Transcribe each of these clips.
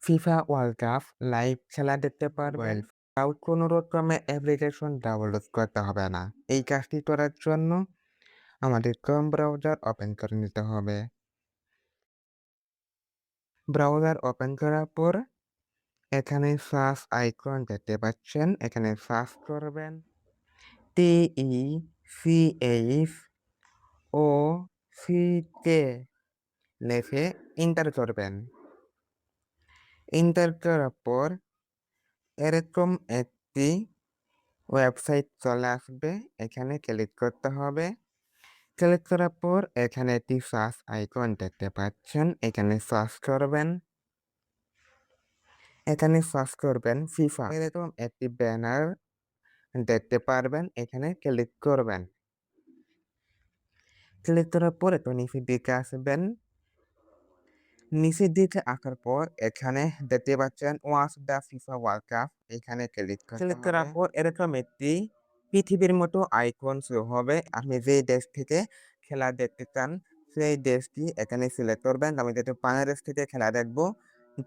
FIFA world cup live খেলা দেখতে পারবেন। কোনোরকমে অ্যাপ্লিকেশন ডাউনলোড করতে হবে না। এই কাজটি করার জন্য আমাদের ক্রোম ব্রাউজার ওপেন করে নিতে হবে। ব্রাউজার ওপেন করার পর এখানে সার্চ আইকন দেখতে পাচ্ছেন। এখানে সার্চ করবেন TECHOCK লিখে এন্টার করবেন। এন্টার করার পর এরকম একটি ওয়েবসাইট চলে আসবে। এখানে ক্লিক করতে হবে। ক্লিক করার পর এখানে একটি সার্চ আইকন দেখতে পাচ্ছেন। এখানে সার্চ করবেন। এখানে সার্চ করবেন ফিফা। এরকম একটি ব্যানার দেখতে পারবেন। এখানে ক্লিক করবেন। ক্লিক করার পর একটু নিচের দিকে আসবেন। নিচের দিকে আসার পর এখানে দেখতে পাচ্ছেন watch the FIFA world cup. এখানে ক্লিক করার পর এরকম একটি পৃথিবীর মতো আইকন শো হবে। আপনি যে দেশ থেকে খেলা দেখতে চান সেই দেশটি এখানে সিলেক্ট করবেন। আমি যেহেতু বাংলাদেশ থেকে খেলা দেখবো,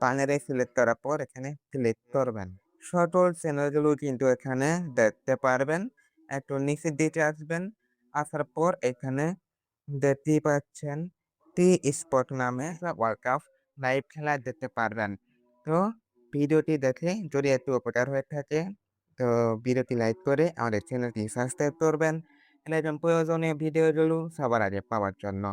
বাংলাদেশ সিলেক্ট করার পর এখানে ক্লিক করবেন। সকল চ্যানেলগুলো কিন্তু এখানে দেখতে পারবেন। একটু নিচের দিকে আসবেন। আসার পর এখানে দেখতেই পাচ্ছেন টি-স্পট নামে ওয়ার্ল্ড কাপ লাইভ খেলা দেখতে পারবেন। তো ভিডিওটি দেখে যদি একটু উপকার হয়ে থাকে তো ভিডিওটি লাইক করে আমাদের চ্যানেলটি সাবস্ক্রাইব করবেন এরকম প্রয়োজনীয় ভিডিওগুলো সবার আগে পাওয়ার জন্য।